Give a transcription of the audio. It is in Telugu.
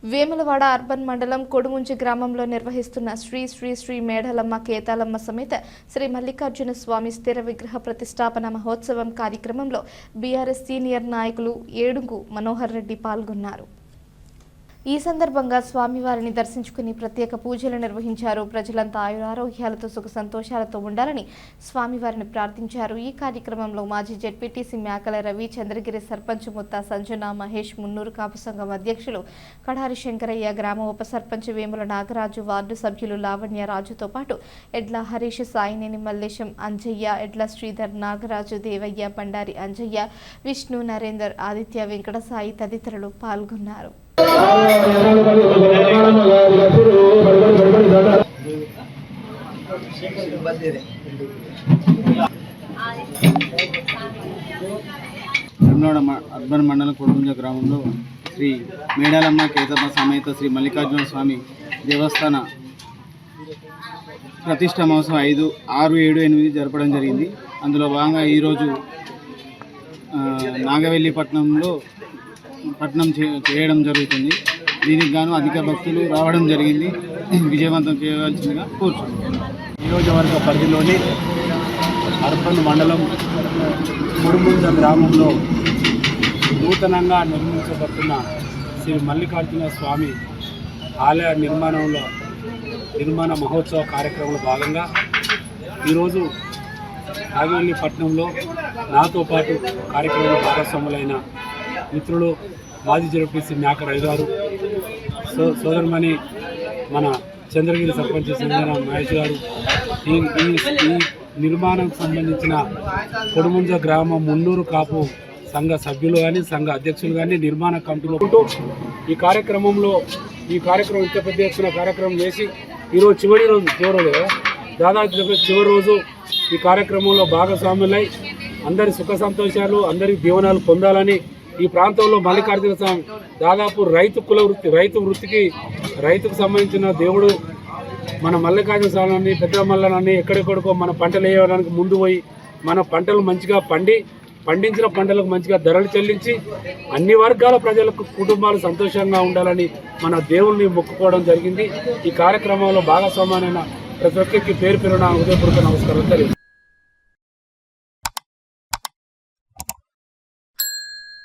వేములవాడ అర్బన్ మండలం కొడుముంచి గ్రామంలో నిర్వహిస్తున్న శ్రీ శ్రీ శ్రీ మేడలమ్మ కేతాలమ్మ సమేత శ్రీ మల్లికార్జున స్వామి స్థిర విగ్రహ ప్రతిష్టాపన మహోత్సవం కార్యక్రమంలో బీఆర్ఎస్ సీనియర్ నాయకులు ఏడుగు మనోహర్ రెడ్డి పాల్గొన్నారు. ఈ సందర్భంగా స్వామివారిని దర్శించుకుని ప్రత్యేక పూజలు నిర్వహించారు. ప్రజలంతా ఆయురారోగ్యాలతో సుఖ సంతోషాలతో ఉండాలని స్వామివారిని ప్రార్థించారు. ఈ కార్యక్రమంలో మాజీ జెడ్పీటీసీ మేకల రవి, చంద్రగిరి సర్పంచ్ ముత్తా సంజన, మహేష్, మున్నూరు కాపు సంఘం అధ్యక్షులు కడారి శంకరయ్య, గ్రామ ఉప సర్పంచ్ వేముల నాగరాజు, వార్డు సభ్యులు లావణ్య రాజుతో పాటు ఎడ్ల హరీష్, సాయినేని మల్లేశం, అంజయ్య, ఎడ్ల శ్రీధర్, నాగరాజు, దేవయ్య, బండారి అంజయ్య, విష్ణు, నరేందర్, ఆదిత్య, వెంకటసాయి తదితరులు పాల్గొన్నారు. అర్బన్ మండలం కొడుముంజ గ్రామంలో శ్రీ మేడలమ్మ కేతమ్మ సమేత శ్రీ మల్లికార్జున స్వామి దేవస్థాన ప్రతిష్ఠా మహోత్సవం 5, 6, 7, 8 జరపడం జరిగింది. అందులో భాగంగా ఈరోజు నాగవెల్లి పట్టణం చేయడం జరుగుతుంది. దీనికి గాను అధిక భక్తులు రావడం జరిగింది. విజయవంతం చేయవలసిందిగా కోరుతున్నాను. నియోజకవర్గ పరిధిలోని అర్బన్ మండలం కొడుముంజ గ్రామంలో నూతనంగా నిర్మించబడుతున్న శ్రీ మల్లికార్జున స్వామి ఆలయ నిర్మాణ మహోత్సవ కార్యక్రమంలో భాగంగా ఈరోజు నాగవెల్లి పట్టణంలో నాతో పాటు కార్యక్రమంలో భాగస్వాములైన మిత్రులు మాజీ జెడ్పీటీసీ మేకల రవి గారు, సోదరుమణి మన చంద్రగిరి సర్పంచ్ సంజన మహేష్ గారు, ఈ నిర్మాణం సంబంధించిన కొడుముంజ గ్రామం మున్నూరు కాపు సంఘ సభ్యులు కానీ సంఘ అధ్యక్షులు కానీ నిర్మాణ కమిటీలో ఉంటూ ఈ కార్యక్రమం ఇంత పెద్ద ఎత్తున కార్యక్రమం చేసి ఈరోజు చివరి రోజు ఈ కార్యక్రమంలో భాగస్వాములై అందరి సుఖ సంతోషాలు, అందరి దీవెనలు పొందాలని ఈ ప్రాంతంలో మల్లికార్జున స్వామి దాదాపు రైతుకు సంబంధించిన దేవుడు మన మల్లికార్జున స్వామిని, పెద్ద మల్లనని ఎక్కడెక్కడికో మన పంటలు వేయడానికి ముందు పోయి మన పంటలు మంచిగా పండించిన పంటలకు మంచిగా ధరలు చెల్లించి అన్ని వర్గాల ప్రజలకు కుటుంబాలు సంతోషంగా ఉండాలని మన దేవుణ్ణి మొక్కుకోవడం జరిగింది. ఈ కార్యక్రమంలో భాగస్వామ్యమైన ప్రతి ఒక్కరికి పేరు పేరున హృదయపూర్వక నమస్కారం తెలియదు.